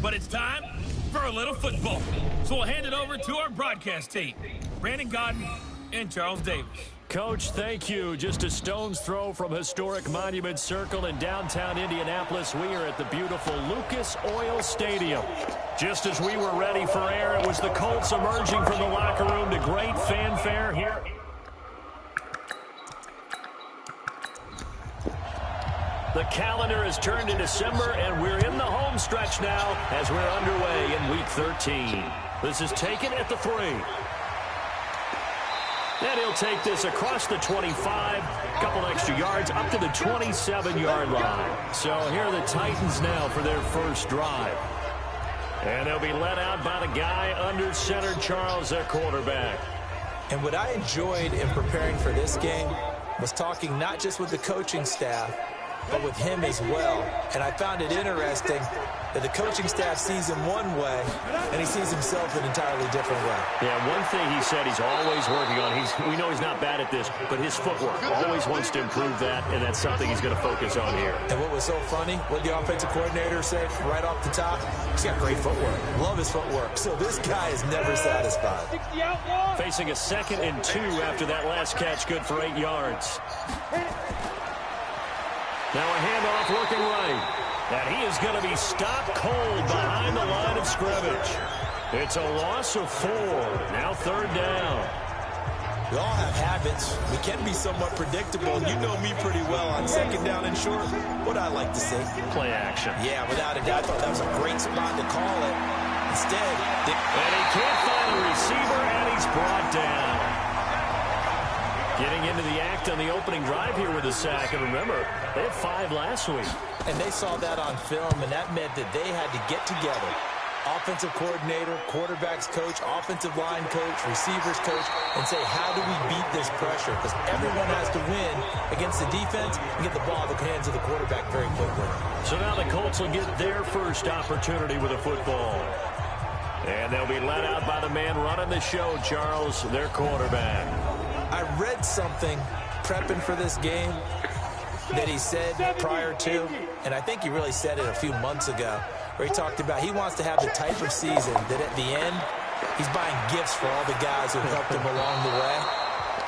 But it's time for a little football. So we'll hand it over to our broadcast team, Brandon Godden and Charles Davis. Coach, thank you. Just a stone's throw from historic Monument Circle in downtown Indianapolis. We are at the beautiful Lucas Oil Stadium. Just as we were ready for air, it was the Colts emerging from the locker room to great fanfare here. The calendar has turned to December, and we're in the home stretch now as we're underway in Week 13. This is taken at the 3. And he'll take this across the 25, a couple extra yards, up to the 27-yard line. So here are the Titans now for their first drive. And they'll be let out by the guy under center, Charles, their quarterback. And what I enjoyed in preparing for this game was talking not just with the coaching staff, but with him as well. And I found it interesting that the coaching staff sees him one way, and he sees himself an entirely different way. Yeah, one thing he said he's always working on, we know he's not bad at this, but his footwork, always wants to improve that, and that's something he's going to focus on here. And what was so funny, what the offensive coordinator said right off the top, he's got great footwork. Love his footwork. So this guy is never satisfied. Facing a 2nd and 2 after that last catch, good for 8 yards. Now a handoff looking right. And he is going to be stopped cold behind the line of scrimmage. It's a loss of 4. Now 3rd down. We all have habits. We can be somewhat predictable. You know me pretty well on 2nd down and short. What I like to see. Play action. Yeah, without a doubt. I thought that was a great spot to call it. Instead. And he can't find a receiver, and he's brought down. Getting into the act on the opening drive here with a sack. And remember, they had 5 last week. And they saw that on film, and that meant that they had to get together. Offensive coordinator, quarterbacks coach, offensive line coach, receivers coach, and say, how do we beat this pressure? Because everyone has to win against the defense and get the ball in the hands of the quarterback very quickly. So now the Colts will get their first opportunity with a football. And they'll be let out by the man running the show, Charles, their quarterback. I read something prepping for this game that he said prior to, and I think he really said it a few months ago, where he talked about he wants to have the type of season that at the end, he's buying gifts for all the guys who helped him along the way.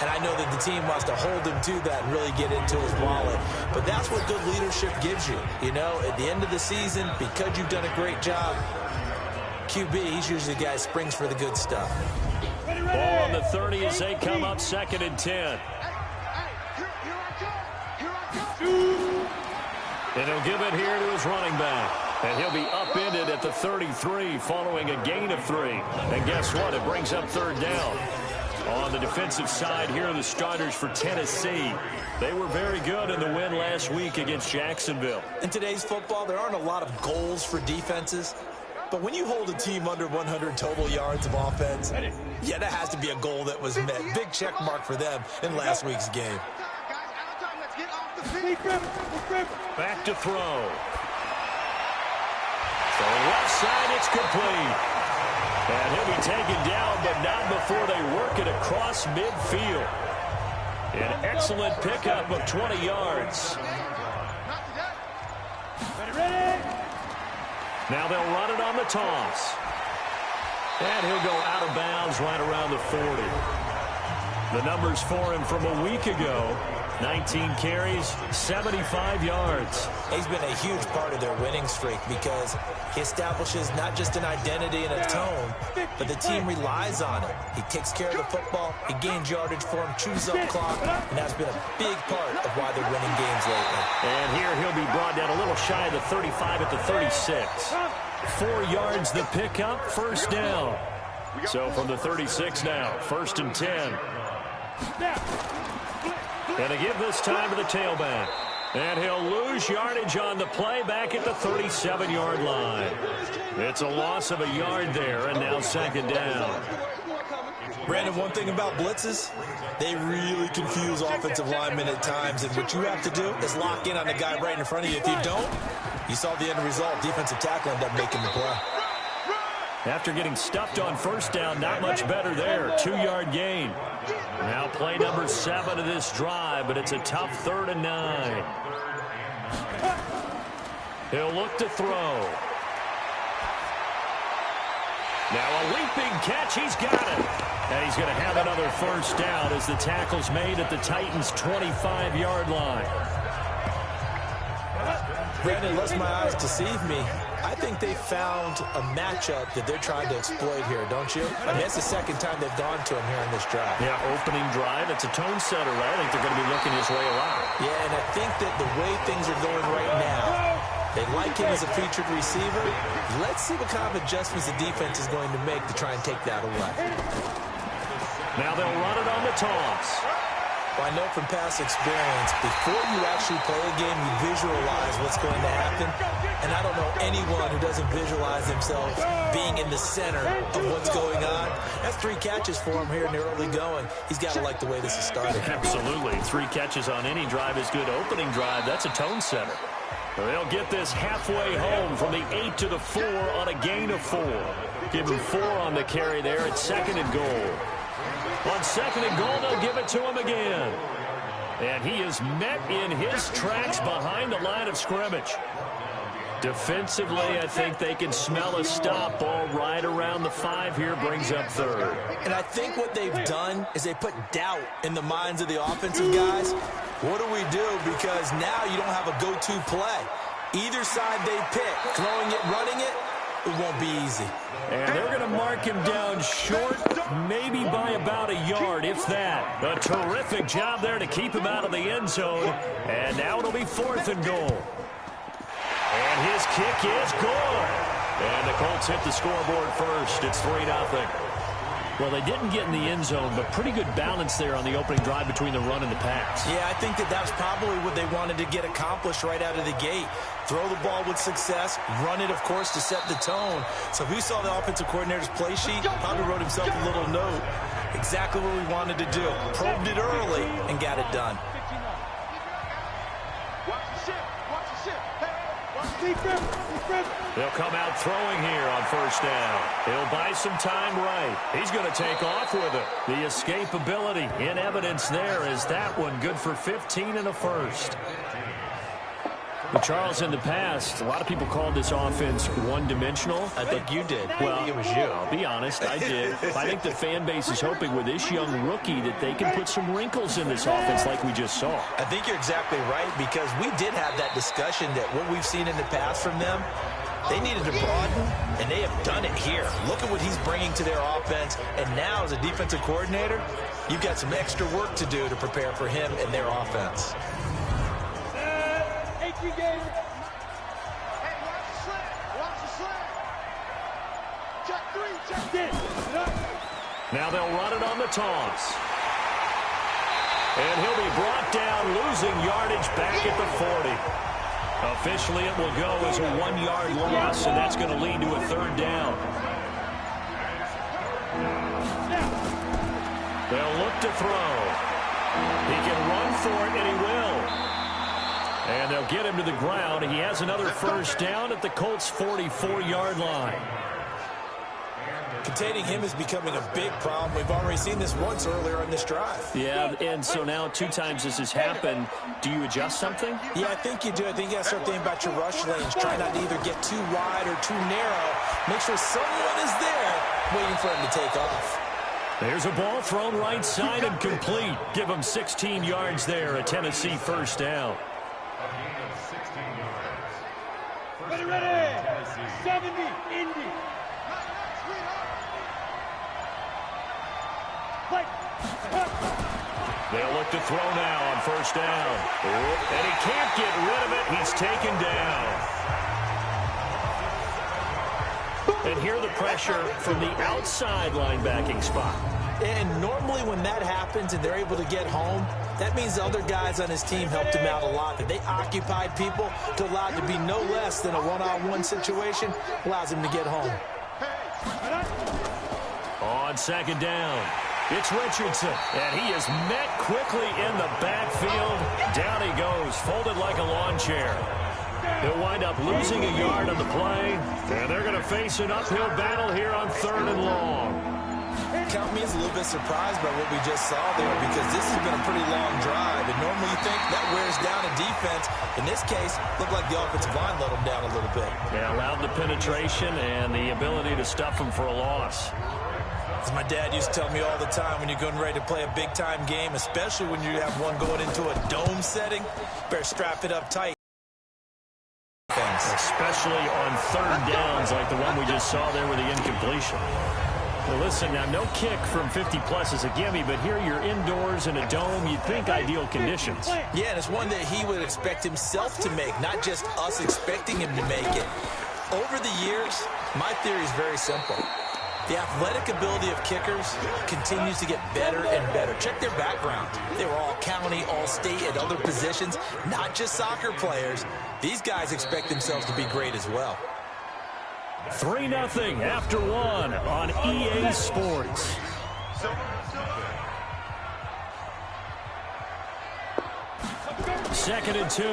And I know that the team wants to hold him to that and really get into his wallet. But that's what good leadership gives you. You know, at the end of the season, because you've done a great job, QB, he's usually the guy who springs for the good stuff. Ball on the 30 as they come up 2nd and 10. And he'll give it here to his running back. And he'll be upended at the 33 following a gain of 3. And guess what? It brings up 3rd down. On the defensive side, here are the starters for Tennessee. They were very good in the win last week against Jacksonville. In today's football, there aren't a lot of goals for defenses. But when you hold a team under 100 total yards of offense, yeah, that has to be a goal that was met. Big check mark for them in last week's game. Back to throw. So left side, it's complete. And he'll be taken down, but not before they work it across midfield. An excellent pickup of 20 yards. Now they'll run it on the toss. And he'll go out of bounds right around the 40. The numbers for him from a week ago, 19 carries, 75 yards. He's been a huge part of their winning streak because he establishes not just an identity and a tone, but the team relies on it. He takes care of the football, he gains yardage for him, chews up clock, and that's been a big part of why they're winning games lately. And here he'll be brought down a little shy of the 35 at the 36. 4 yards the pickup, 1st down. So from the 36 now, 1st and 10. And to give this time to the tailback. And he'll lose yardage on the play back at the 37-yard line. It's a loss of a yard there, and now 2nd down. Brandon, one thing about blitzes, they really confuse offensive linemen at times, and what you have to do is lock in on the guy right in front of you. If you don't, you saw the end result. Defensive tackle ended up making the play. After getting stuffed on 1st down, not much better there. 2-yard gain. Now play number 7 of this drive, but it's a tough 3rd and 9. He'll look to throw. Now a leaping catch. He's got it. And he's going to have another first down as the tackle's made at the Titans' 25-yard line. Brandon, unless my eyes deceive me, I think they found a matchup that they're trying to exploit here, don't you? I mean, that's the second time they've gone to him here in this drive. Yeah, opening drive. It's a tone setter, right? I think they're going to be looking his way a lot. Yeah, and I think that the way things are going right now, they like him as a featured receiver. Let's see what kind of adjustments the defense is going to make to try and take that away. Now they'll run it on the toss. Well, I know from past experience, before you actually play a game, you visualize what's going to happen. And I don't know anyone who doesn't visualize themselves being in the center of what's going on. That's 3 catches for him here in the early going. He's got to like the way this is started. Absolutely. 3 catches on any drive is good. Opening drive, that's a tone setter. They'll get this halfway home from the 8 to the 4 on a gain of 4. Give him 4 on the carry there at 2nd and goal. On 2nd and goal, they'll give it to him again. And he is met in his tracks behind the line of scrimmage. Defensively, I think they can smell a stop. Ball right around the 5 here, brings up 3rd. And I think what they've done is they put doubt in the minds of the offensive guys. What do we do? Because now you don't have a go-to play. Either side they pick, throwing it, running it, it won't be easy. And they're going to mark him down short, maybe by about a yard, if that. A terrific job there to keep him out of the end zone. And now it'll be 4th and goal. And his kick is good. And the Colts hit the scoreboard first. It's 3-0. Well, they didn't get in the end zone, but pretty good balance there on the opening drive between the run and the pass. Yeah, I think that was probably what they wanted to get accomplished right out of the gate. Throw the ball with success, run it, of course, to set the tone. So if we saw the offensive coordinator's play sheet, probably wrote himself a little note. Exactly what we wanted to do. Probed it early and got it done. They'll come out throwing here on 1st down. He'll buy some time right. He's going to take off with it. The escapability in evidence there is that one good for 15 and a first. But Charles, in the past, a lot of people called this offense one-dimensional. I think you did. Well, I think it was you. I'll be honest, I did. I think the fan base is hoping with this young rookie that they can put some wrinkles in this offense like we just saw. I think you're exactly right, because we did have that discussion that what we've seen in the past from them, they needed to broaden, and they have done it here. Look at what he's bringing to their offense, and now as a defensive coordinator, you've got some extra work to do to prepare for him and their offense. Hey, watch the slant. Watch the slant. Check 3, check it. Now they'll run it on the toss. And he'll be brought down, losing yardage back at the 40. Officially, it will go as a 1-yard loss, and that's going to lead to a 3rd down. They'll look to throw. He can run for it, and he will. And they'll get him to the ground. He has another 1st down at the Colts' 44-yard line. Containing him is becoming a big problem. We've already seen this once earlier in this drive. Yeah, and so now 2 times this has happened. Do you adjust something? Yeah, I think you do. I think you got to start thinking about your rush lanes. Try not to either get too wide or too narrow. Make sure someone is there waiting for him to take off. There's a ball thrown right side and complete. Give him 16 yards there, a Tennessee 1st down. Ready. 70, Indy. They'll look to throw now on 1st down. And he can't get rid of it. He's taken down. And here the pressure from the outside linebacking spot. And normally when that happens and they're able to get home, that means the other guys on his team helped him out a lot. That they occupied people to allow it to be no less than a one-on-one situation, allows him to get home. On 2nd down, it's Richardson, and he is met quickly in the backfield. Down he goes, folded like a lawn chair. He'll wind up losing a yard on the play, and they're going to face an uphill battle here on 3rd and long. count me as a little bit surprised by what we just saw there, because this has been a pretty long drive, and normally you think that wears down a defense. In this case, looked like the offensive line let them down a little bit. Yeah, allowed the penetration and the ability to stuff them for a loss. As my dad used to tell me all the time, when you're getting ready to play a big-time game, especially when you have one going into a dome setting, better strap it up tight. Especially on third downs like the one we just saw there with the incompletion. Well, listen, now no kick from 50-plus is a gimme, but here you're indoors in a dome. You'd think ideal conditions. Yeah, and it's one that he would expect himself to make, not just us expecting him to make it. Over the years, my theory is very simple. The athletic ability of kickers continues to get better and better. Check their background. They were all county, all state, at other positions, not just soccer players. These guys expect themselves to be great as well. 3-0 after one on EA Sports. Second and 2.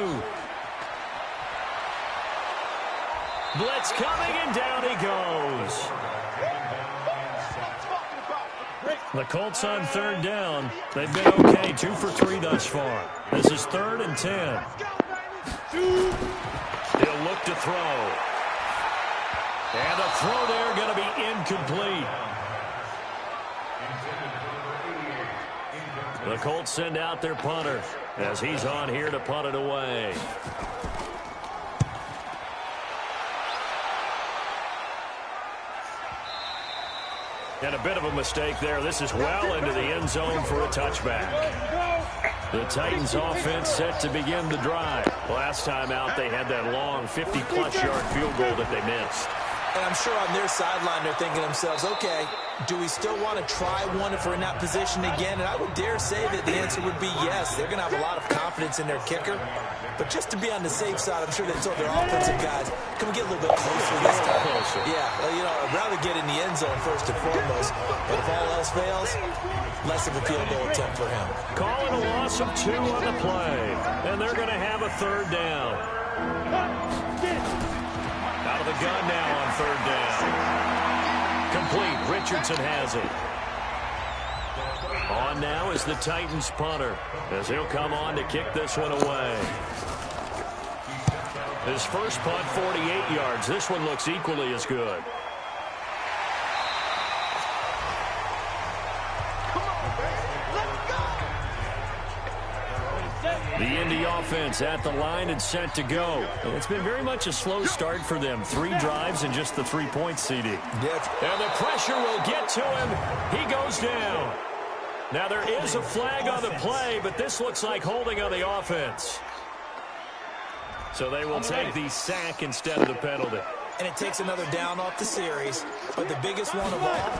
Blitz coming, and down he goes. The Colts on third down. They've been okay, 2 for 3 thus far. This is 3rd and 10. He'll look to throw. And the throw there going to be incomplete. The Colts send out their punter as he's on here to punt it away. And a bit of a mistake there. This is well into the end zone for a touchback. The Titans offense set to begin the drive. Last time out, they had that long 50-plus yard field goal that they missed. And I'm sure on their sideline they're thinking to themselves, okay, do we still want to try one if we're in that position again? And I would dare say that the answer would be yes. They're going to have a lot of confidence in their kicker. But just to be on the safe side, I'm sure they told their offensive guys, can we get a little bit closer this time? Yeah, well, you know, I'd rather get in the end zone first and foremost. But if all else fails, less of a field goal attempt for him. Calling a loss of 2 on the play. And they're going to have a third down. Out of the gun now on third down. Complete. Richardson has it. On now is the Titans punter, as he'll come on to kick this one away. His first punt, 48 yards. This one looks equally as good. The Indy offense at the line and set to go. It's been very much a slow start for them. 3 drives and just the 3 points, CD. And the pressure will get to him. He goes down. Now there is a flag on the play, but this looks like holding on the offense. So they will take the sack instead of the penalty. And it takes another down off the series. But the biggest one of all,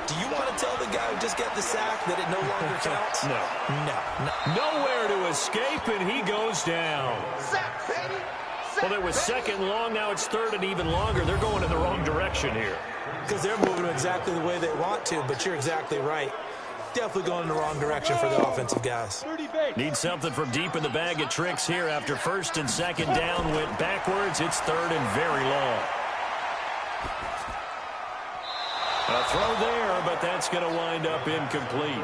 do you want to tell the guy who just got the sack that it no longer counts? No. Nowhere to escape, and he goes down. Well, it was second long. Now it's third and even longer. They're going in the wrong direction here. Because they're moving exactly the way they want to, but you're exactly right. Definitely going in the wrong direction for the offensive guys. Need something from deep in the bag of tricks here after first and second down went backwards. It's third and very long. A throw there, but that's going to wind up incomplete.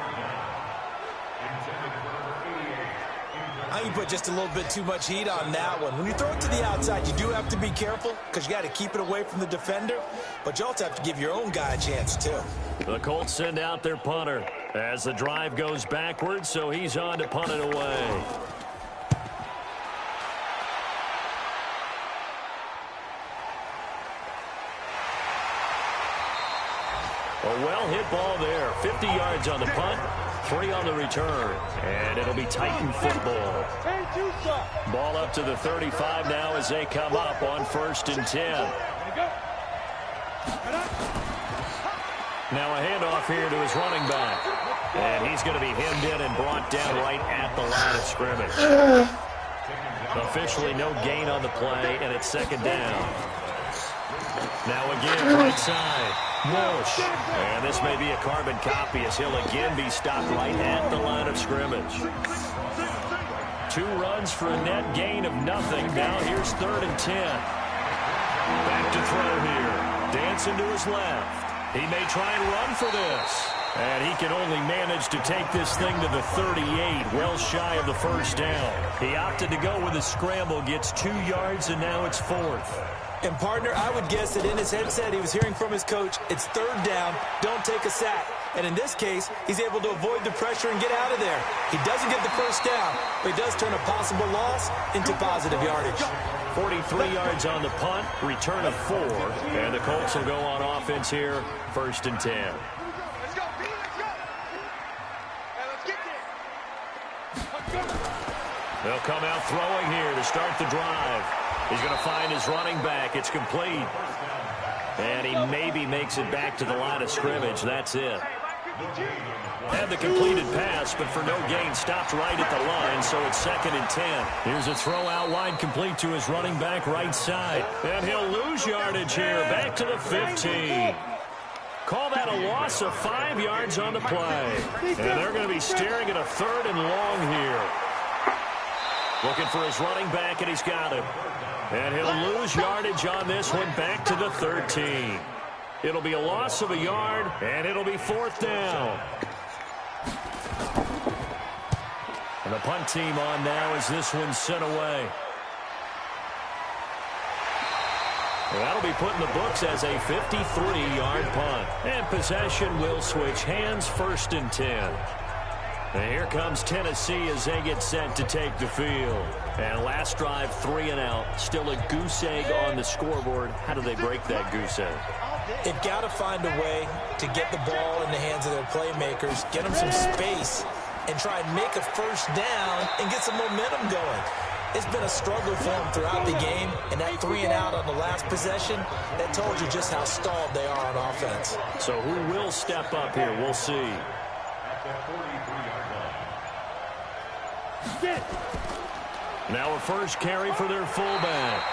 I think you put just a little bit too much heat on that one. When you throw it to the outside, you do have to be careful because you got to keep it away from the defender, but you also have to give your own guy a chance too. The Colts send out their punter as the drive goes backwards, so he's on to punt it away. A well-hit ball there. 50 yards on the punt, 3 on the return. And it'll be Titan football. Ball up to the 35 now as they come up on 1st and 10. Now a handoff here to his running back. And he's going to be hemmed in and brought down right at the line of scrimmage. Officially no gain on the play, and it's second down. Now again, right side. Walsh. And this may be a carbon copy as he'll again be stopped right at the line of scrimmage. 2 runs for a net gain of nothing. Now here's 3rd and 10. Back to throw here. Dancing to his left. He may try and run for this. And he can only manage to take this thing to the 38, well shy of the first down. He opted to go with a scramble, gets 2 yards, and now it's 4th. And, partner, I would guess that in his headset he was hearing from his coach, it's 3rd down, don't take a sack. And in this case, he's able to avoid the pressure and get out of there. He doesn't get the first down, but he does turn a possible loss into positive yardage. 43 yards on the punt, return of 4, and the Colts will go on offense here, 1st and 10. Let's go, B, let's go. Hey, let's get there. They'll come out throwing here to start the drive. He's going to find his running back. It's complete. And he maybe makes it back to the line of scrimmage. That's it. Had the completed pass, but for no gain, stopped right at the line, so it's 2nd and 10. Here's a throw out wide, complete to his running back right side. And he'll lose yardage here, back to the 15. Call that a loss of 5 yards on the play. And they're going to be staring at a 3rd and long here. Looking for his running back, and he's got him. And he'll lose yardage on this one, back to the 13. It'll be a loss of a yard, and it'll be 4th down. And the punt team on now as this one's sent away. And that'll be put in the books as a 53-yard punt. And possession will switch hands, 1st and 10. And here comes Tennessee as they get set to take the field. And last drive, 3 and out. Still a goose egg on the scoreboard. How do they break that goose egg? They've got to find a way to get the ball in the hands of their playmakers, get them some space, and try and make a first down and get some momentum going. It's been a struggle for them throughout the game, and that 3 and out on the last possession, that told you just how stalled they are on offense. So who will step up here? We'll see. Now a first carry for their fullback.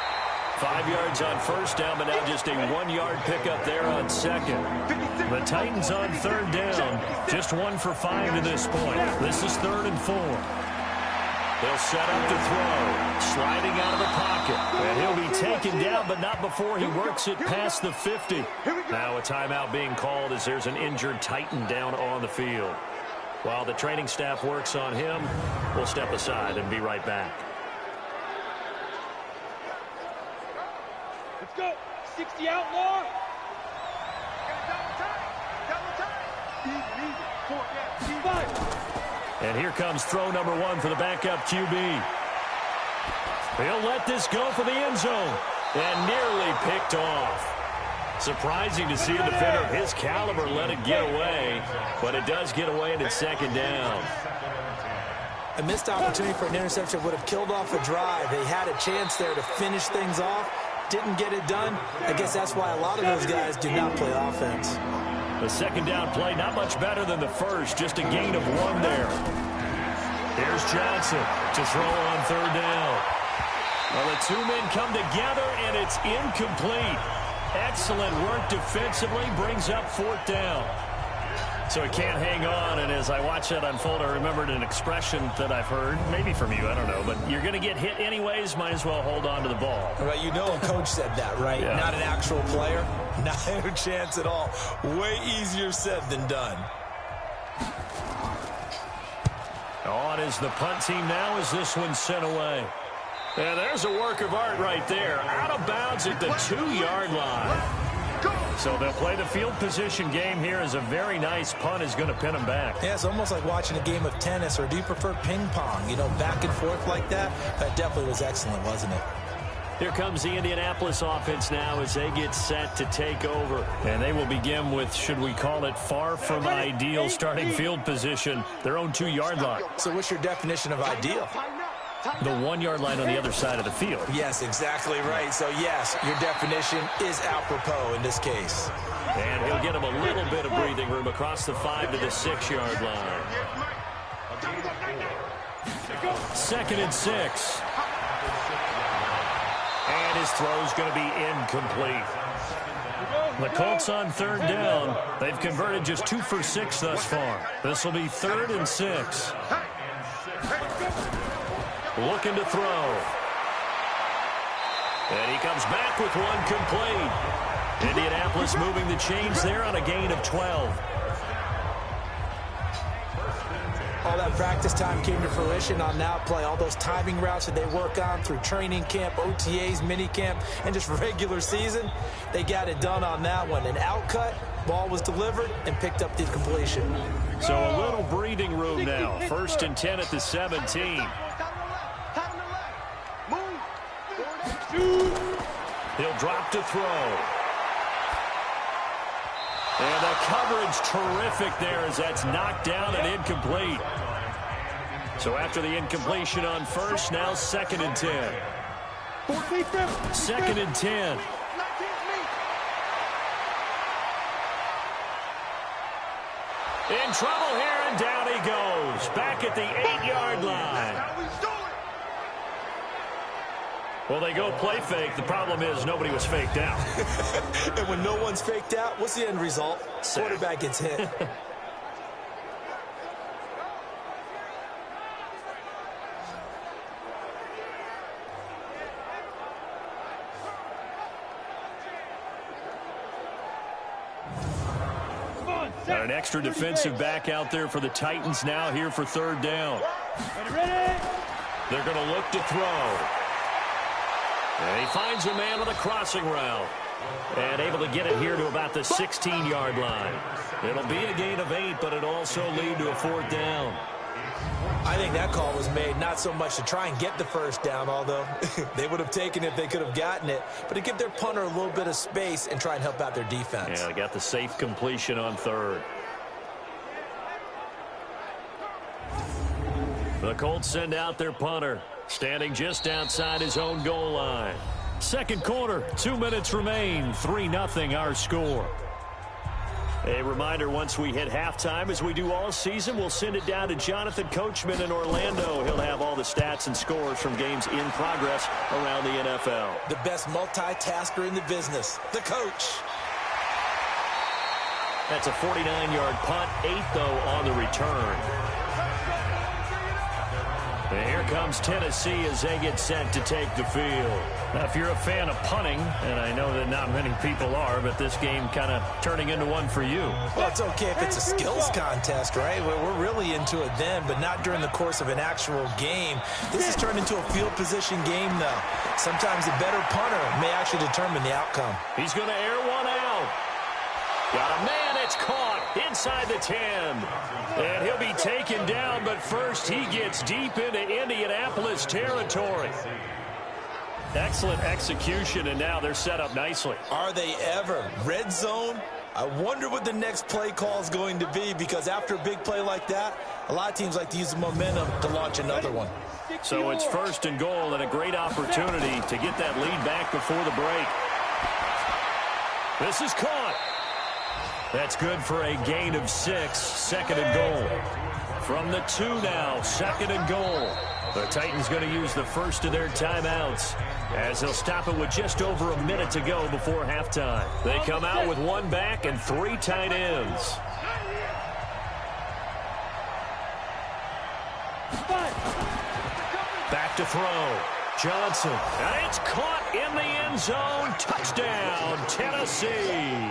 5 yards on first down, but now just a 1-yard pickup there on 2nd. The Titans on 3rd down, just 1 for 5 to this point. This is 3rd and 4. They'll set up to throw, sliding out of the pocket. And he'll be taken down, but not before he works it past the 50. Now a timeout being called as there's an injured Titan down on the field. While the training staff works on him, we'll step aside and be right back. Let's go. 60 outlaw. Double time. Double time. Easy. 5. And here comes throw number 1 for the backup QB. He'll let this go for the end zone. And nearly picked off. Surprising to see a defender of his caliber let it get away. But it does get away, and it's 2nd down. A missed opportunity for an interception would have killed off a drive. They had a chance there to finish things off. Didn't get it done. I guess that's why a lot of those guys do not play offense. The 2nd down play, not much better than the first. Just a gain of 1 there. Here's Johnson to throw on 3rd down. Well, the 2 men come together, and it's incomplete. Excellent work defensively, brings up 4th down. So he can't hang on, and as I watch that unfold, I remembered an expression that I've heard, maybe from you, I don't know, but you're going to get hit anyways, might as well hold on to the ball. Right, you know a coach said that, right? Yeah. Not an actual player. Not a chance at all. Way easier said than done. On is the punt team now as this one's sent away. And there's a work of art right there. Out of bounds at the 2-yard line. So they'll play the field position game here as a very nice punt is going to pin them back. Yeah, it's almost like watching a game of tennis, or do you prefer ping pong? You know, back and forth like that? That definitely was excellent, wasn't it? Here comes the Indianapolis offense now as they get set to take over. And they will begin with, should we call it, far from ideal starting field position, their own 2-yard line. So what's your definition of ideal? The 1-yard line on the other side of the field. Yes, exactly right. So, yes, your definition is apropos in this case. And he'll get him a little bit of breathing room across the 5 to the 6-yard line. 2nd and 6. And his throw's going to be incomplete. The Colts on 3rd down. They've converted just 2 for 6 thus far. This will be 3rd and 6. Looking to throw. And he comes back with one complete. Indianapolis moving the chains there on a gain of 12. all that practice time came to fruition on that play. All those timing routes that they work on through training camp, OTAs, mini camp, and just regular season, they got it done on that one. An outcut, ball was delivered, and picked up the completion. So a little breathing room now. 1st and 10 at the 17. He'll drop to throw. And the coverage terrific there as that's knocked down and incomplete. So after the incompletion on first, now 2nd and 10. 2nd and 10. In trouble here, and down he goes. Back at the 8-yard line. Well, they go play fake. The problem is nobody was faked out. And when no one's faked out, what's the end result? Quarterback gets hit. Got an extra defensive back out there for the Titans now here for 3rd down. They're going to look to throw. And he finds a man on the crossing route. And able to get it here to about the 16-yard line. It'll be a gain of 8, but it'll also lead to a 4th down. I think that call was made not so much to try and get the 1st down, although they would have taken it if they could have gotten it, but to give their punter a little bit of space and try and help out their defense. Yeah, they got the safe completion on 3rd. The Colts send out their punter, standing just outside his own goal line. 2nd quarter, 2 minutes remain, 3-0 our score. A reminder, once we hit halftime, as we do all season, we'll send it down to Jonathan Coachman in Orlando. He'll have all the stats and scores from games in progress around the NFL. The best multitasker in the business, the coach. That's a 49-yard punt, 8 though on the return. And here comes Tennessee as they get set to take the field. Now, if you're a fan of punting, and I know that not many people are, but this game kind of turning into one for you. Well, it's okay if it's a skills contest, right? We're really into it then, but not during the course of an actual game. This has turned into a field position game, though. Sometimes the better punter may actually determine the outcome. He's going to air one out. Got a man, it's caught inside the 10. And he'll be taken down, but first he gets deep into Indianapolis territory. Excellent execution, and now they're set up nicely. Are they ever? Red zone? I wonder what the next play call is going to be, because after a big play like that, a lot of teams like to use the momentum to launch another one. So it's 1st and goal, and a great opportunity to get that lead back before the break. This is caught. That's good for a gain of 6, 2nd and goal. From the 2 now, 2nd and goal. The Titans going to use the first of their timeouts as they'll stop it with just over a minute to go before halftime. They come out with 1 back and 3 tight ends. Back to throw. Johnson. And it's caught in the end zone. Touchdown, Tennessee.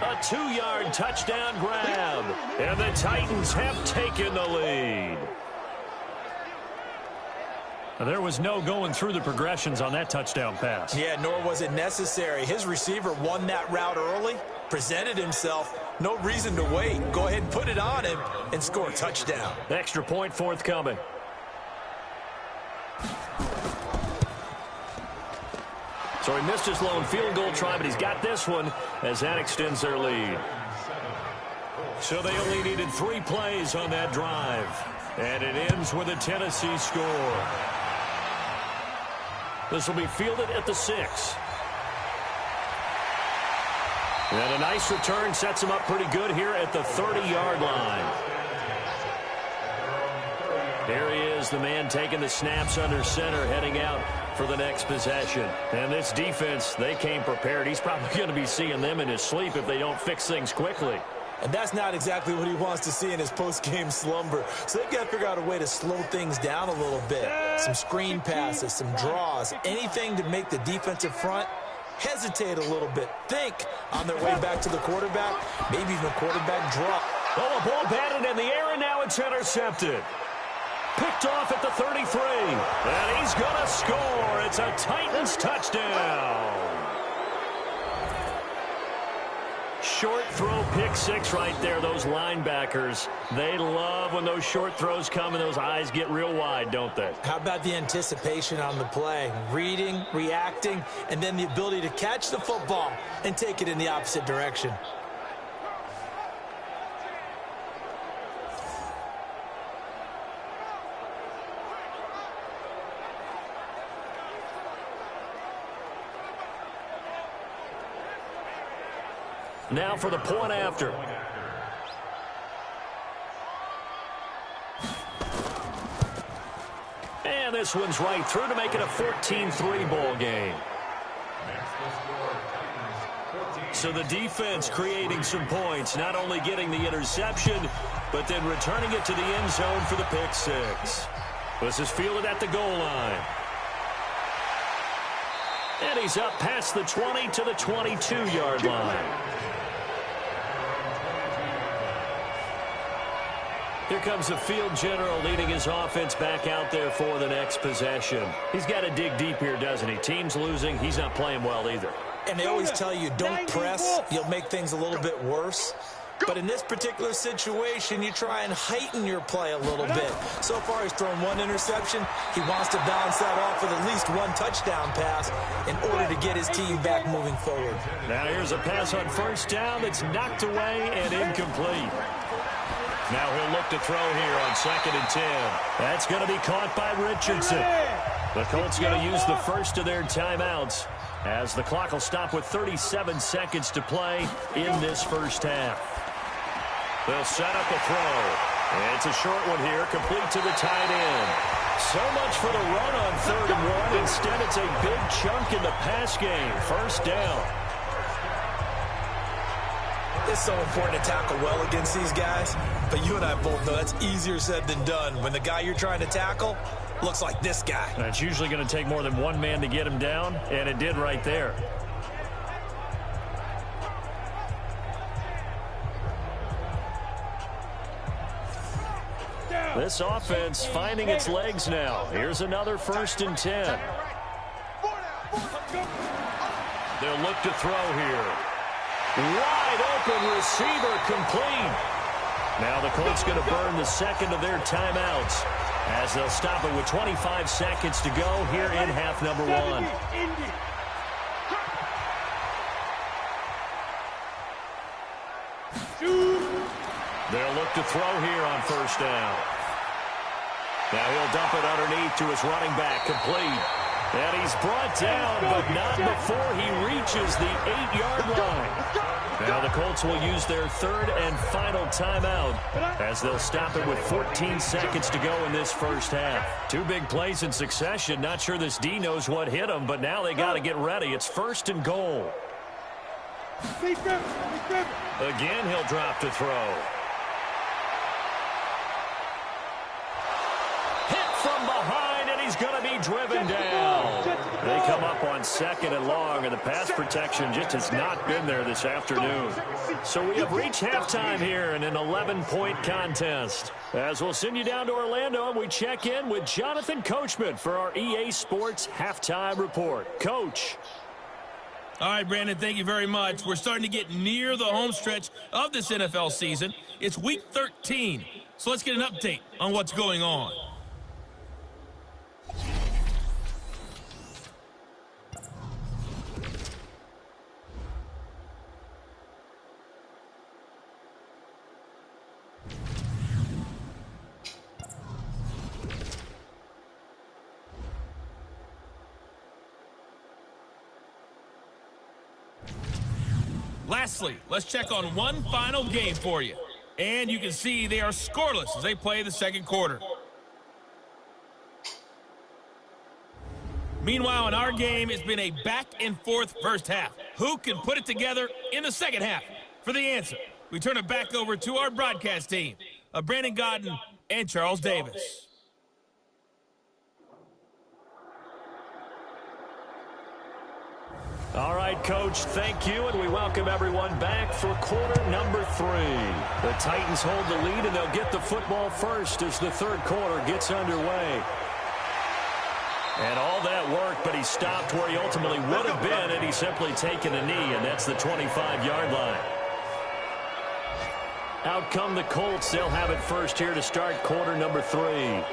A 2-yard touchdown grab. And the Titans have taken the lead. There was no going through the progressions on that touchdown pass. Yeah, nor was it necessary. His receiver won that route early, presented himself. No reason to wait. Go ahead and put it on him and score a touchdown. Extra point forthcoming. So he missed his lone field goal try, but he's got this one as that extends their lead. So they only needed 3 plays on that drive. And it ends with a Tennessee score. This will be fielded at the 6. And a nice return sets him up pretty good here at the 30-yard line. Here he is, the man taking the snaps under center, heading out for the next possession. And this defense, they came prepared. He's probably going to be seeing them in his sleep if they don't fix things quickly. And that's not exactly what he wants to see in his post-game slumber. So they've got to figure out a way to slow things down a little bit. Some screen passes, some draws, anything to make the defensive front hesitate a little bit. Think on their way back to the quarterback, maybe even a quarterback draw. Oh, a ball batted in the air, and now it's intercepted. Picked off at the 33. And he's going to score. It's a Titans touchdown. Short throw pick six right there. Those linebackers, they love when those short throws come and those eyes get real wide, don't they? How about the anticipation on the play? Reading, reacting, and then the ability to catch the football and take it in the opposite direction. Now for the point after. And this one's right through to make it a 14-3 ball game. So the defense creating some points, not only getting the interception, but then returning it to the end zone for the pick six. This is fielded at the goal line. And he's up past the 20 to the 22-yard line. Here comes the field general leading his offense back out there for the next possession. He's got to dig deep here, doesn't he? Team's losing. He's not playing well either. And they always tell you, don't press. You'll make things a little bit worse. But in this particular situation, you try and heighten your play a little bit. So far, he's thrown one interception. He wants to balance that off with at least one touchdown pass in order to get his team back moving forward. Now here's a pass on first down that's knocked away and incomplete. Now he'll look to throw here on 2nd and 10. That's going to be caught by Richardson. The Colts going to use the first of their timeouts as the clock will stop with 37 seconds to play in this first half. They'll set up a throw. It's a short one here, complete to the tight end. So much for the run on 3rd and 1. Instead, it's a big chunk in the pass game. First down. It's so important to tackle well against these guys, but you and I both know that's easier said than done when the guy you're trying to tackle looks like this guy. And it's usually going to take more than one man to get him down, and it did right there. This offense finding its legs now. Here's another 1st and 10. They'll look to throw here. Wide open receiver complete. Now the Colts going to burn the second of their timeouts as they'll stop it with 25 seconds to go here in half number 1. They'll look to throw here on first down. Now he'll dump it underneath to his running back, complete. And he's brought down, but not before he reaches the 8-yard line. Now the Colts will use their 3rd and final timeout as they'll stop it with 14 seconds to go in this first half. 2 big plays in succession. Not sure this D knows what hit him, but now they got to get ready. It's 1st and goal. Again, he'll drop to throw. From behind, and he's going to be driven down. They come up on 2nd and long, and the pass protection just has not been there this afternoon. So we have reached halftime here in an 11-point contest. As we'll send you down to Orlando, and we check in with Jonathan Coachman for our EA Sports Halftime Report. Coach. All right, Brandon, thank you very much. We're starting to get near the home stretch of this NFL season. It's Week 13, so let's get an update on what's going on. Lastly, let's check on one final game for you. And you can see they are scoreless as they play the second quarter. Meanwhile, in our game, it's been a back-and-forth first half. Who can put it together in the second half? For the answer, we turn it back over to our broadcast team of Brandon Godden and Charles Davis. All right, Coach, thank you, and we welcome everyone back for quarter number 3. The Titans hold the lead, and they'll get the football first as the third quarter gets underway. And all that work, but he stopped where he ultimately would have been, and he's simply taken a knee, and that's the 25-yard line. Out come the Colts. They'll have it first here to start quarter number 3.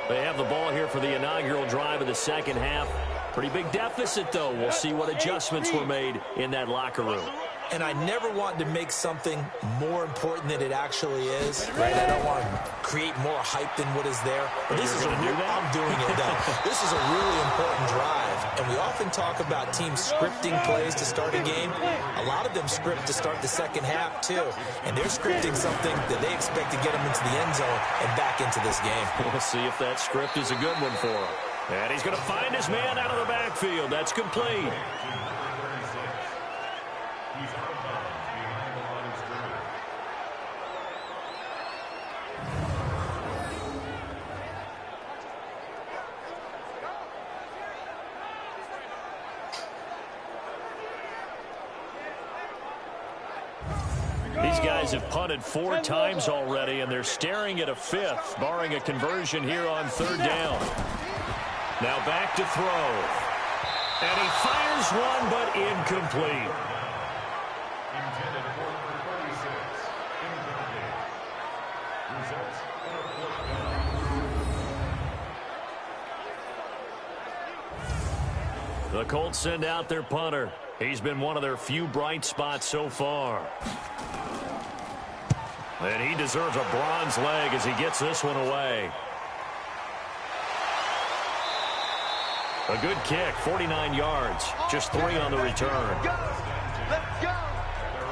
They have the ball here for the inaugural drive of the second half. Pretty big deficit, though. We'll see what adjustments were made in that locker room. And I never want to make something more important than it actually is, right? I don't want to create more hype than what is there. But this is I'm doing it, though. This is a really important drive. And we often talk about teams scripting plays to start a game. A lot of them script to start the second half, too. And they're scripting something that they expect to get them into the end zone and back into this game. We'll see if that script is a good one for him. And he's going to find his man out of the backfield. That's complete. These guys have punted 4 times already, and they're staring at a 5th, barring a conversion here on third down. Now back to throw. And he fires one, but incomplete. The Colts send out their punter. He's been one of their few bright spots so far. And he deserves a bronze leg as he gets this one away. A good kick, 49 yards, just 3 on the return.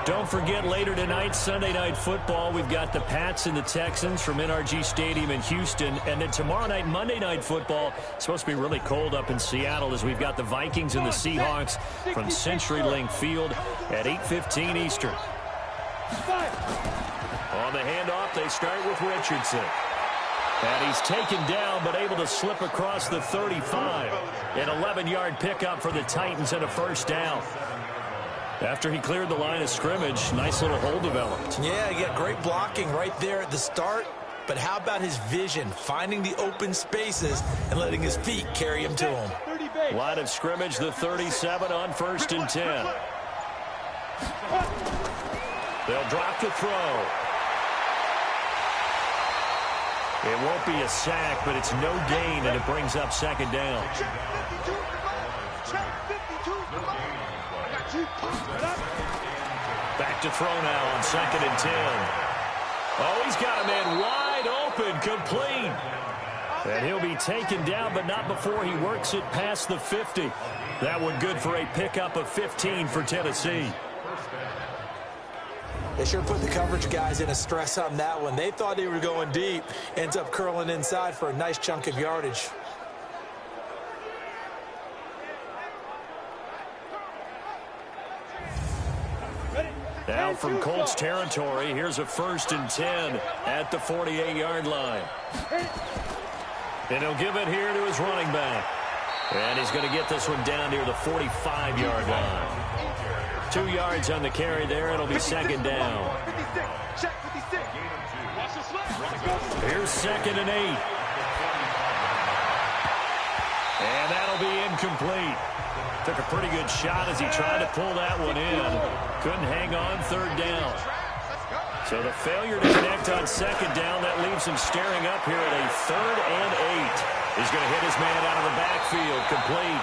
Don't forget, later tonight, Sunday Night Football, we've got the Pats and the Texans from NRG Stadium in Houston. And then tomorrow night, Monday Night Football, it's supposed to be really cold up in Seattle as we've got the Vikings and the Seahawks from CenturyLink Field at 8:15 Eastern. On the handoff, they start with Richardson. And he's taken down, but able to slip across the 35. An 11-yard pickup for the Titans and a first down. After he cleared the line of scrimmage, nice little hole developed. Yeah, he got great blocking right there at the start. But how about his vision, finding the open spaces and letting his feet carry him to him? Line of scrimmage, the 37 on 1st and 10. They'll drop the throw. It won't be a sack, but it's no gain, and it brings up second down. Back to throw now on 2nd and 10. Oh, he's got a man wide open, complete. And he'll be taken down, but not before he works it past the 50. That one good for a pickup of 15 for Tennessee. They sure put the coverage guys in a stress on that one. They thought they were going deep. Ends up curling inside for a nice chunk of yardage. Now from Colts territory, here's a 1st and 10 at the 48-yard line. And he'll give it here to his running back. And he's going to get this one down near the 45-yard line. 2 yards on the carry there. It'll be second down. Here's 2nd and 8. And that'll be incomplete. Took a pretty good shot as he tried to pull that one in. Couldn't hang on, third down. So the failure to connect on second down, that leaves him staring up here at a 3rd and 8. He's going to hit his man out of the backfield, complete.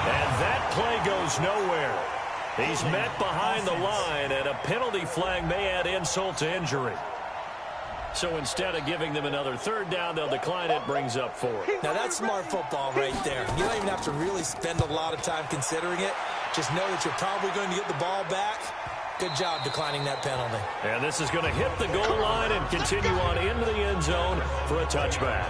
And that play goes nowhere. He's met behind the line, and a penalty flag may add insult to injury. So instead of giving them another third down, they'll decline it, brings up 4. Now that's smart football right there. You don't even have to really spend a lot of time considering it. Just know that you're probably going to get the ball back. Good job declining that penalty. And this is going to hit the goal line and continue on into the end zone for a touchback.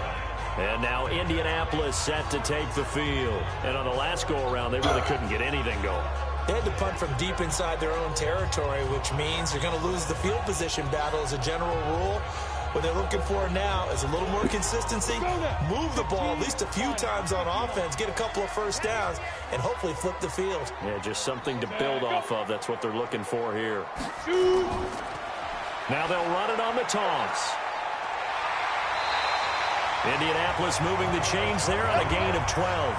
And now Indianapolis set to take the field. And on the last go-around, they really couldn't get anything going. They had to punt from deep inside their own territory, which means you're going to lose the field position battle as a general rule. What they're looking for now is a little more consistency, move the ball at least a few times on offense, get a couple of first downs, and hopefully flip the field. Yeah, just something to build off of. That's what they're looking for here. Now they'll run it on the toss. Indianapolis moving the chains there on a gain of 12.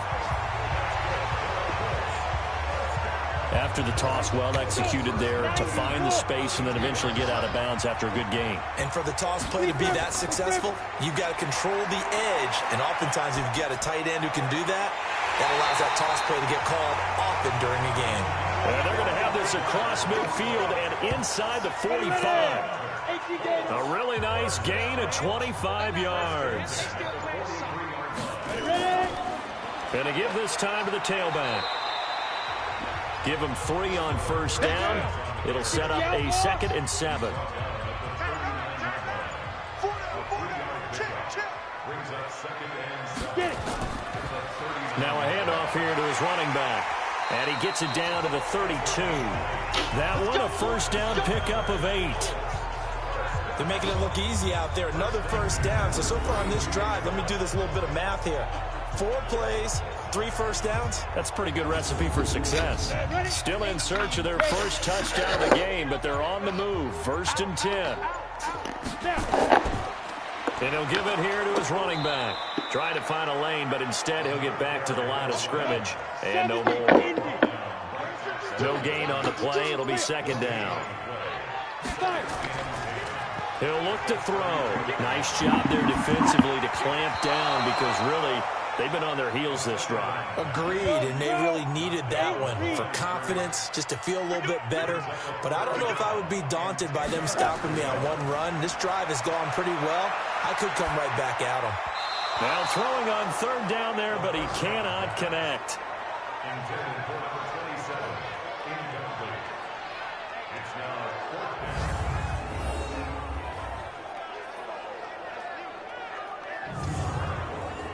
After the toss, well executed there to find the space and then eventually get out of bounds after a good gain. And for the toss play to be that successful, you've got to control the edge. And oftentimes, if you've got a tight end who can do that, that allows that toss play to get called often during a game. And they're going to have this across midfield and inside the 45. A really nice gain of 25 yards. Going to give this time to the tailback. Give him 3 on first down. It'll set up a 2nd and 7. Now a handoff here to his running back. And he gets it down to the 32. That one a first down pickup of 8. They're making it look easy out there. Another first down. So far on this drive, let me do this little bit of math here. 4 plays, 3 first downs. That's a pretty good recipe for success. Still in search of their first touchdown of the game, but they're on the move. 1st and 10. And he'll give it here to his running back. Trying to find a lane, but instead he'll get back to the line of scrimmage. And no more. No gain on the play. It'll be 2nd down. He'll look to throw. Nice job there defensively to clamp down because really they've been on their heels this drive. Agreed, and they really needed that one for confidence, just to feel a little bit better. But I don't know if I would be daunted by them stopping me on one run. This drive has gone pretty well. I could come right back at them. Now throwing on 3rd down there, but he cannot connect.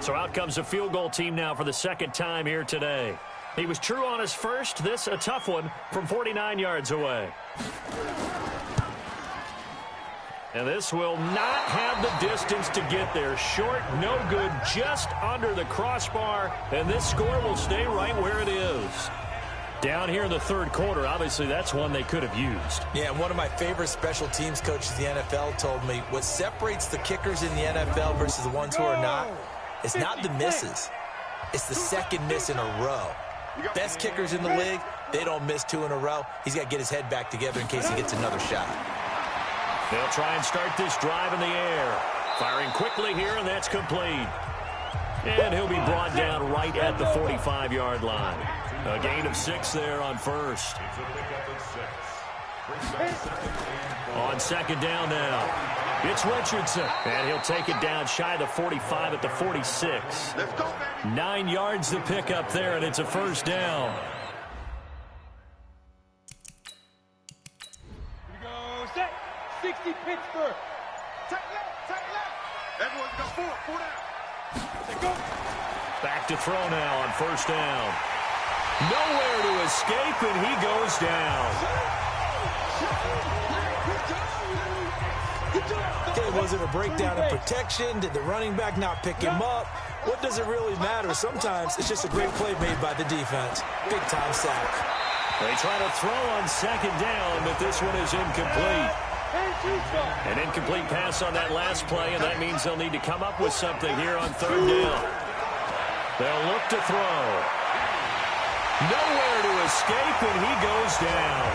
So out comes a field goal team now for the 2nd time here today. He was true on his first. This a tough one from 49 yards away. And this will not have the distance to get there. Short, no good, just under the crossbar. And this score will stay right where it is. Down here in the 3rd quarter, obviously that's one they could have used. Yeah, one of my favorite special teams coaches in the NFL told me what separates the kickers in the NFL versus the ones who are not, it's not the misses. It's the 2nd miss in a row. Best kickers in the league, they don't miss 2 in a row. He's got to get his head back together in case he gets another shot. They'll try and start this drive in the air. Firing quickly here, and that's complete. And he'll be brought down right at the 45-yard line. A gain of 6 there on 1st. On 2nd down now. It's Richardson. And he'll take it down shy of the 45 at the 46. 9 yards to pick up there, and it's a 1st down. Here we go. Set. 60 Pittsburgh. Take left. Everyone's got 4 down. They go. Back to throw now on 1st down. Nowhere to escape, and he goes down. Okay, was it a breakdown in protection? Did the running back not pick him up? What does it really matter? Sometimes it's just a great play made by the defense. Big-time sack. They try to throw on 2nd down, but this one is incomplete. An incomplete pass on that last play, and that means they'll need to come up with something here on 3rd down. They'll look to throw. Nowhere to escape, and he goes down.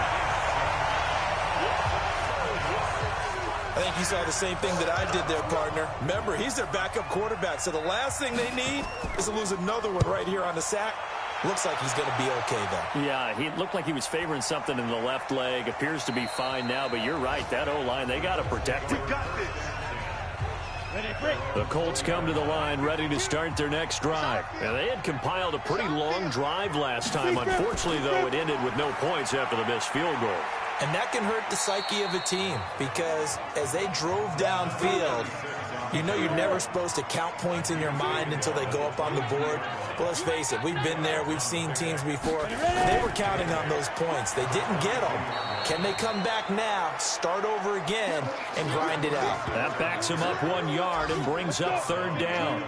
I think you saw the same thing that I did there, partner. Remember, he's their backup quarterback, so the last thing they need is to lose another one right here on the sack. Looks like he's going to be okay, though. Yeah, he looked like he was favoring something in the left leg. Appears to be fine now, but you're right. That O-line, they got to protect him. The Colts come to the line ready to start their next drive. And they had compiled a pretty long drive last time. Unfortunately, though, it ended with no points after the missed field goal. And that can hurt the psyche of a team because as they drove downfield, You know you're never supposed to count points in your mind until they go up on the board. But let's face it, we've been there. We've seen teams before. They were counting on those points. They didn't get them. Can they come back now, start over again, and grind it out? That backs him up 1 yard and brings up third down.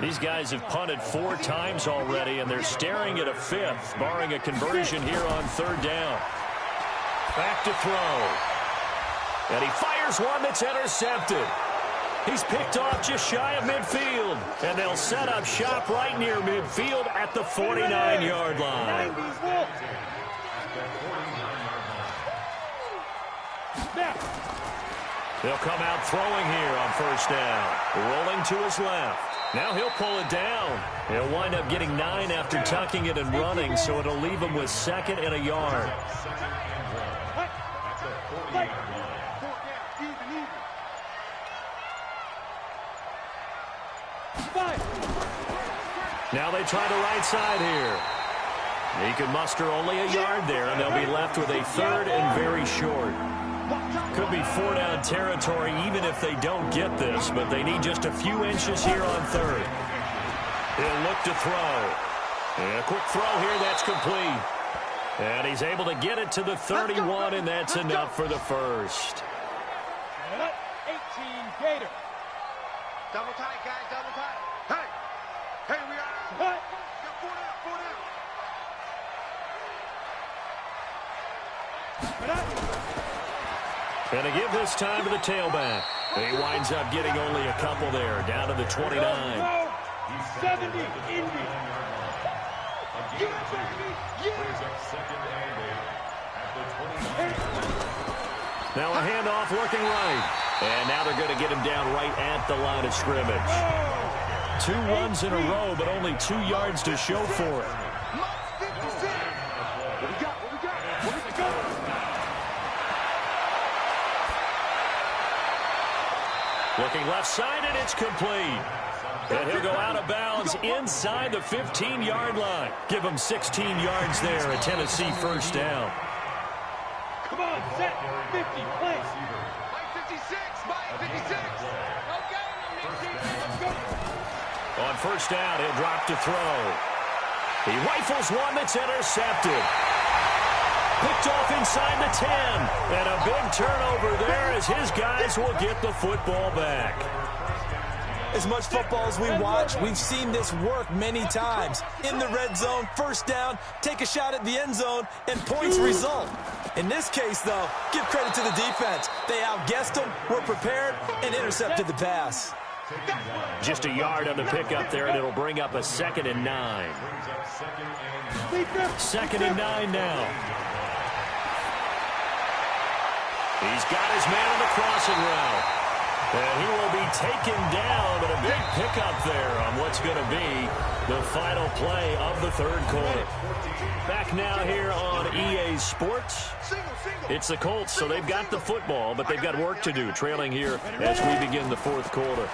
These guys have punted 4 times already, and they're staring at a 5th, barring a conversion here on third down. Back to throw. And he fires one that's intercepted. He's picked off just shy of midfield. And they'll set up shop right near midfield at the 49-yard line. They'll come out throwing here on first down. Rolling to his left. Now he'll pull it down. He'll wind up getting 9 after tucking it and running, so it'll leave him with 2nd and a yard. Now they try the right side here. He can muster only a yard there, and they'll be left with a 3rd and very short. Could be 4-down territory even if they don't get this, but they need just a few inches here on 3rd. He'll look to throw. And a quick throw here, that's complete. And he's able to get it to the 31, and that's enough for the first. 18 Gator. Double tight, guys, double tight. Hey, we are. Got 4 down. And to give this time to the tailback. He winds up getting only a couple there, down to the 29. 70, Indy. Now a handoff working right. And now they're going to get him down right at the line of scrimmage. 2 runs in a row, but only 2 yards to show for it. Looking left side, and it's complete. And he'll go out of bounds inside the 15-yard line. Give him 16 yards there, a Tennessee first down. Come on, set, 50, play. Mike 56, Mike 56. On first down, he'll drop to throw. He rifles one that's intercepted. Picked off inside the 10. And a big turnover there as his guys will get the football back. As much football as we watch, we've seen this work many times. In the red zone, first down, take a shot at the end zone, and points result. In this case, though, give credit to the defense. They outguessed them, were prepared, and intercepted the pass. Just a yard on the pickup there, and it'll bring up a 2nd and 9. 2nd and 9 now. He's got his man on the crossing route. And he will be taken down, but a big pickup there on what's going to be the final play of the 3rd quarter. Back now here on EA Sports. It's the Colts, so they've got the football, but they've got work to do, trailing here as we begin the 4th quarter.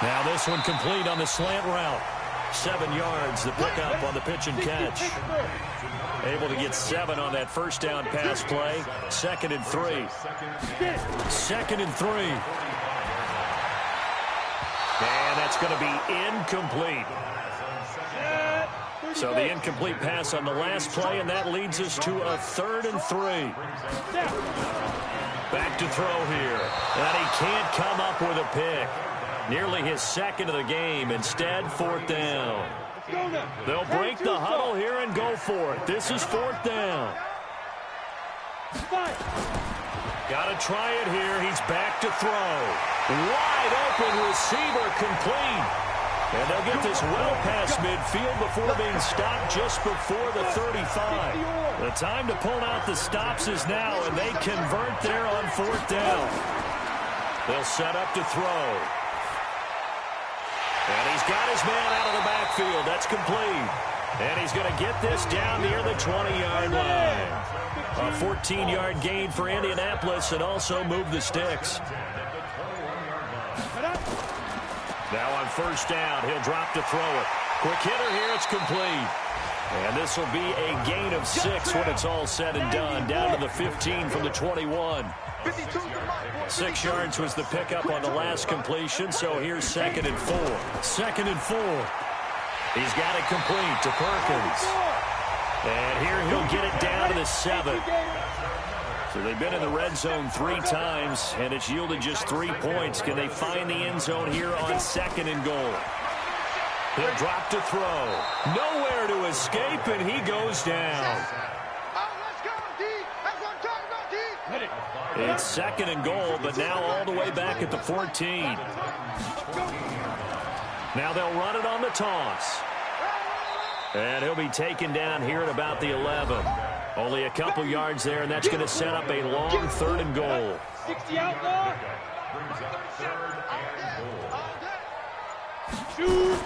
Now this one complete on the slant route. 7 yards, the pickup on the pitch and catch. Able to get 7 on that first down pass play. 2nd and 3. 2nd and 3. And that's going to be incomplete. So the incomplete pass on the last play, and that leads us to a 3rd and 3. Back to throw here. And he can't come up with a pick. Nearly his 2nd of the game. Instead, 4th down. They'll break the huddle here and go for it. This is 4th down. Got to try it here. He's back to throw. Wide open receiver complete. And they'll get this well past midfield before being stopped just before the 35. The time to pull out the stops is now, and they convert there on 4th down. They'll set up to throw. And he's got his man out of the backfield. That's complete. And he's going to get this down near the 20-yard line. A 14-yard gain for Indianapolis and also move the sticks. Now on first down, he'll drop to throw it. Quick hitter here, it's complete. And this will be a gain of 6 when it's all said and done. Down to the 15 from the 21. 6 yards was the pickup on the last completion, so here's 2nd and 4. 2nd and 4. He's got it complete to Perkins. And here he'll get it down to the 7. So they've been in the red zone 3 times, and it's yielded just 3 points. Can they find the end zone here on 2nd and goal? He'll drop to throw. Nowhere to escape, and he goes down. It's 2nd and goal, but now all the way back at the 14. Now they'll run it on the toss. And he'll be taken down here at about the 11. Only a couple yards there, and that's going to set up a long 3rd and goal. 60 outlaw. Shoot.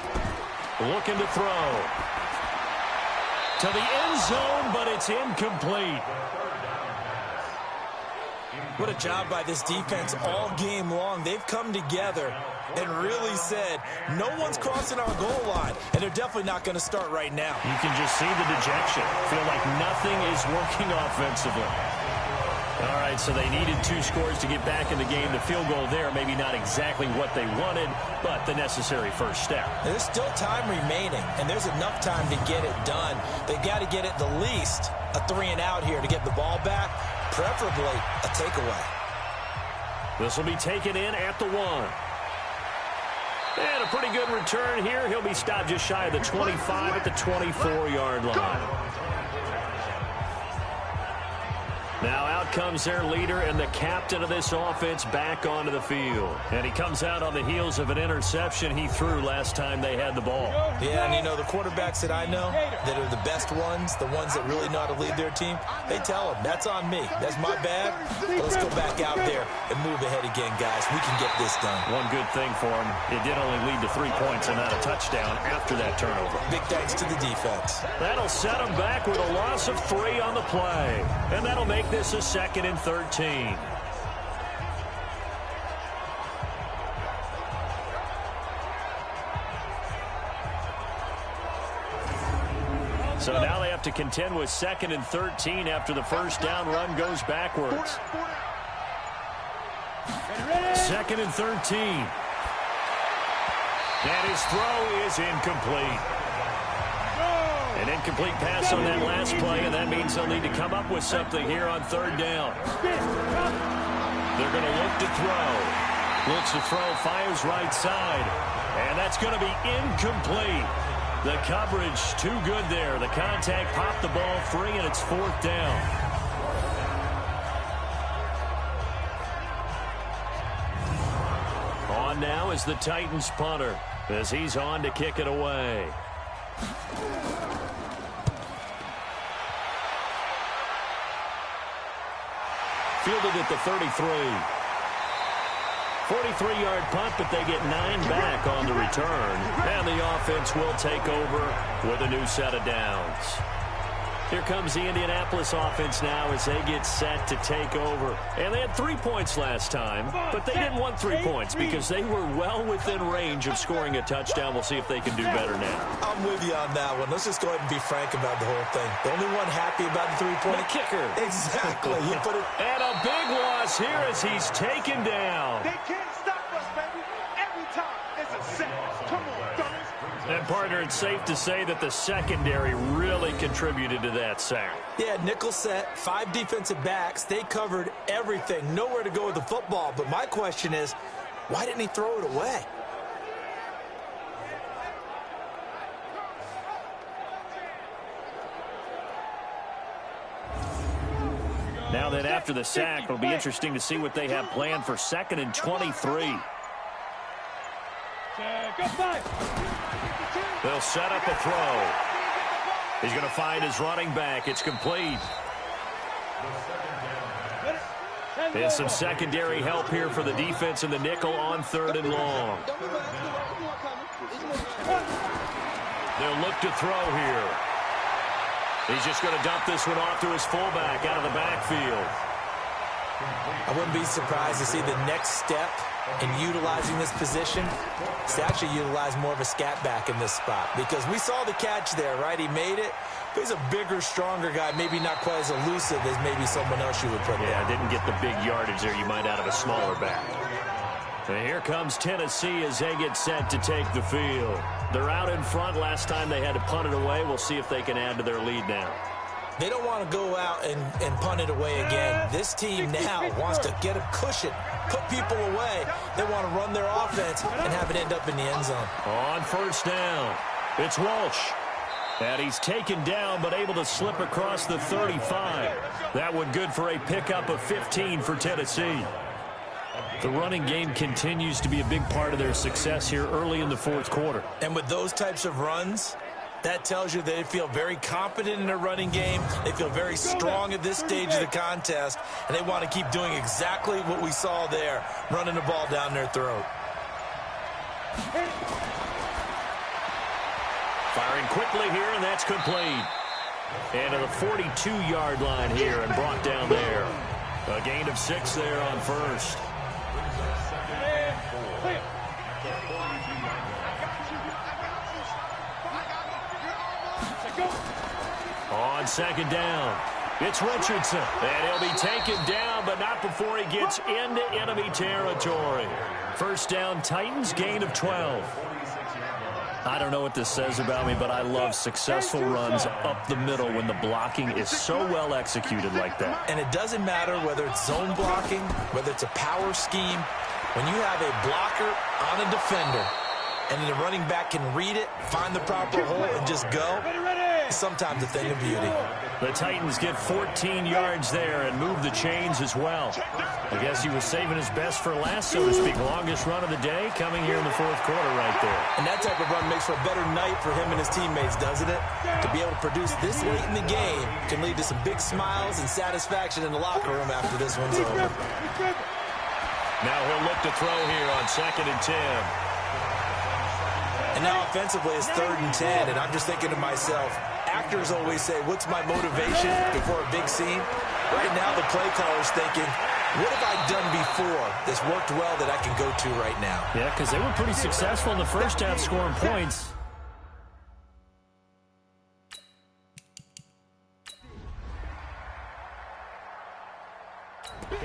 Looking to throw. To the end zone, but it's incomplete. What a job by this defense all game long. They've come together and really said, no one's crossing our goal line, and they're definitely not going to start right now. You can just see the dejection. Feel like nothing is working offensively. All right, so they needed 2 scores to get back in the game. The field goal there, maybe not exactly what they wanted, but the necessary first step. There's still time remaining, and there's enough time to get it done. They've got to get it the least a 3 and out here to get the ball back, preferably a takeaway. This will be taken in at the 1. And a pretty good return here. He'll be stopped just shy of the 25 at the 24-yard line. Now out comes their leader and the captain of this offense back onto the field. And he comes out on the heels of an interception he threw last time they had the ball. Yeah, and you know, the quarterbacks that I know that are the best ones, the ones that really know how to lead their team, they tell them, that's on me. That's my bad. But let's go back out there and move ahead again, guys. We can get this done. One good thing for him, it did only lead to 3 points and not a touchdown after that turnover. Big thanks to the defense. That'll set him back with a loss of 3 on the play. And that'll make this a 2nd and 13. So now they have to contend with 2nd and 13 after the first down run goes backwards. 2nd and 13. And his throw is incomplete. An incomplete pass on that last play, and that means they'll need to come up with something here on 3rd down. They're going to look to throw. Looks to throw, fires right side. And that's going to be incomplete. The coverage too good there. The contact popped the ball free, and it's 4th down. On now is the Titans punter as he's on to kick it away. Fielded at the 33. 43-yard punt, but they get 9 back on the return. And the offense will take over with a new set of downs. Here comes the Indianapolis offense now as they get set to take over. And they had 3 points last time, but they didn't want 3 points because they were well within range of scoring a touchdown. We'll see if they can do better now. I'm with you on that one. Let's just go ahead and be frank about the whole thing. The only one happy about the 3-point kicker. Exactly. You put it. And a big loss here as he's taken down. They can't stop us, baby. Every time it's a sack. Come on, fellas. And, partner, it's safe to say that the secondary really contributed to that sack. Yeah, nickel set, 5 defensive backs. They covered everything. Nowhere to go with the football. But my question is, why didn't he throw it away? Now then, after the sack, it'll be interesting to see what they have planned for 2nd and 23. They'll set up a throw. He's going to find his running back. It's complete. And some secondary help here for the defense in the nickel on 3rd and long. They'll look to throw here. He's just going to dump this one off to his fullback out of the backfield. I wouldn't be surprised to see the next step in utilizing this position is to actually utilize more of a scat back in this spot, because we saw the catch there, right? He made it, but he's a bigger, stronger guy, maybe not quite as elusive as maybe someone else you would put there. Yeah, didn't get the big yardage there you might out of a smaller back. And here comes Tennessee as they get set to take the field. They're out in front. Last time they had to punt it away. We'll see if they can add to their lead now. They don't want to go out and punt it away again. This team now wants to get a cushion, put people away. They want to run their offense and have it end up in the end zone. On first down, it's Walsh. And he's taken down but able to slip across the 35. That one good for a pickup of 15 for Tennessee. The running game continues to be a big part of their success here early in the fourth quarter. And with those types of runs, that tells you they feel very confident in their running game. They feel very strong at this stage of the contest, and they want to keep doing exactly what we saw there, running the ball down their throat. Firing quickly here, and that's complete. And to the 42-yard line here and brought down there. A gain of 6 there on first. On second down, it's Richardson. And he'll be taken down, but not before he gets into enemy territory. First down, Titans, gain of 12. I don't know what this says about me, but I love successful runs up the middle when the blocking is so well executed like that. And it doesn't matter whether it's zone blocking, whether it's a power scheme. When you have a blocker on a defender and the running back can read it, find the proper hole, and just go, it's sometimes a thing of beauty. The Titans get 14 yards there and move the chains as well. I guess he was saving his best for last, so to speak. Longest run of the day coming here in the fourth quarter right there. And that type of run makes for a better night for him and his teammates, doesn't it? To be able to produce this late in the game can lead to some big smiles and satisfaction in the locker room after this one's over. Now he'll look to throw here on 2nd and 10. And now offensively it's 3rd and 10, and I'm just thinking to myself, actors always say, what's my motivation before a big scene? Right now the play caller's thinking, what have I done before that's worked well that I can go to right now? Yeah, because they were pretty successful in the first half scoring points.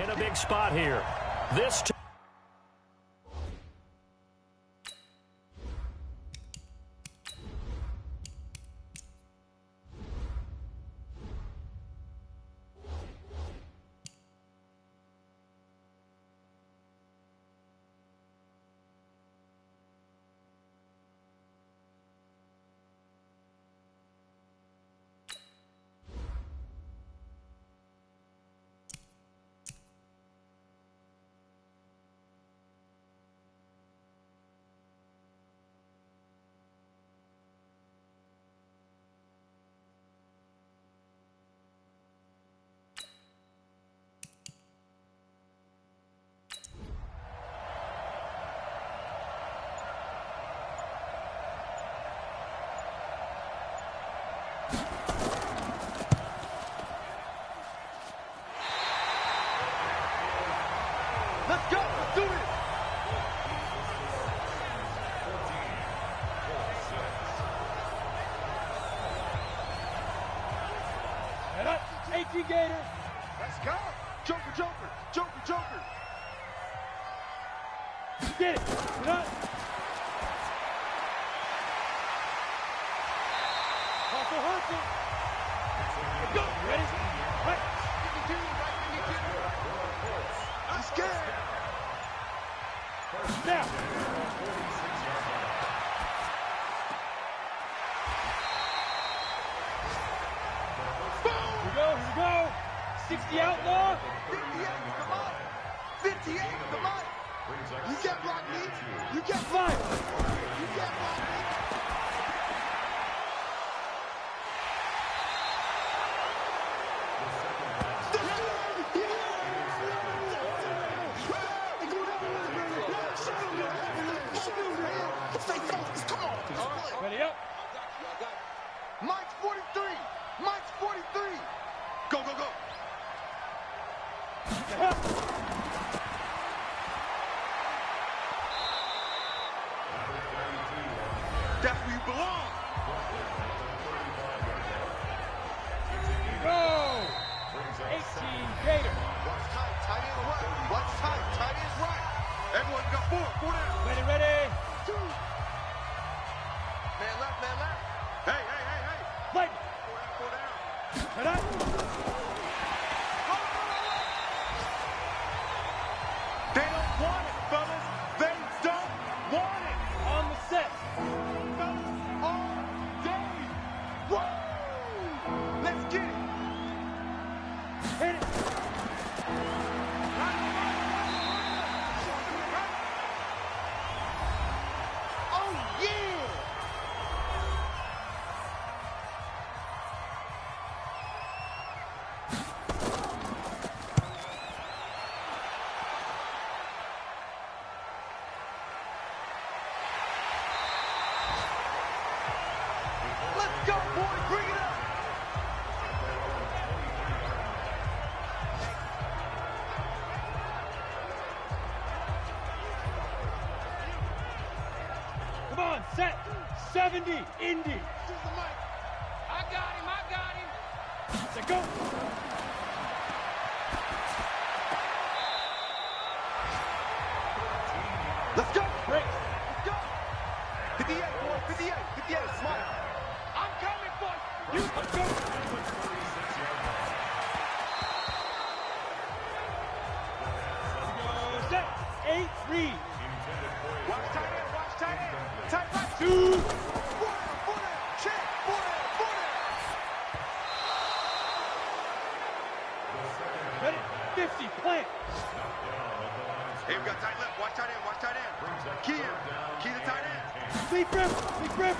In a big spot here. This time. Let's go. Let's do it. Head up. 18 Gators. Let's go. Joker, Joker. Joker, Joker. Get it. Get up. Hustle, hustle. Let's go. Ready? Right. 52, right 52. I'm scared. Now. Boom. Here we go, here we go. 60 outlaw. 58, come on. 58, come on. You can't block me. You can't fly. You can't block me. Ready up. Mike's 43. Mike's 43. Go, go, go. That's where you belong. Go! 18 Gator. Watch tight, tight end right. Watch tight, tight end right. Everyone got four down. Ready, ready. Two. Man left, man left. Hey, hey, hey, hey. Light. Four down. Head up. They don't want it, fellas. They don't want it. On the set. Fellas, all day. Whoa! Let's get it. Hit it. Oh, yeah! Let's go, boys. Bring it up. Come on, set. 70. Indy. Here's the mic. I got him. Set, go. Let's go. Break. Let's go. 58, boys. 58. 58. Smile. I'm coming, boy. You let's go. Set. 8 read. Watch tight end. Watch tight end. Tight right. Two. Four down. Check. Four down. Ready. 50. Plant. Hey, we got tight left. Watch tight end. Watch tight end. Key him. Key the tight end. Big grip. Big grip.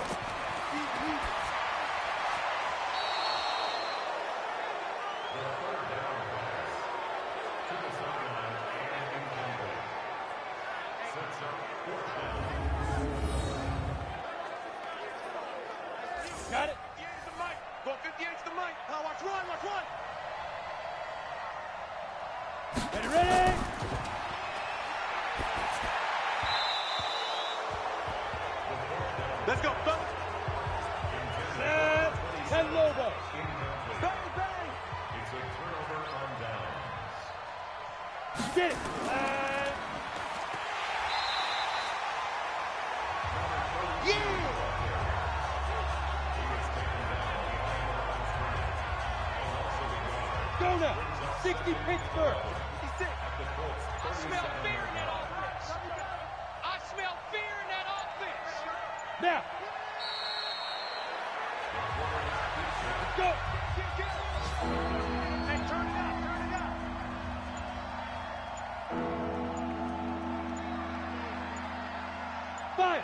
Got it. 58's the mic. Go 58's the mic. Now watch one. Watch one. Ready, ready. Let's go, fellas. Set. 10 Lobo. Bang, bang. Get it. Yeah. Go now. 60 Pittsburgh. 56. I smell fear in that offense. I smell fear in that offense. Now. Let's go. Hey, turn it up. Turn it up. 5.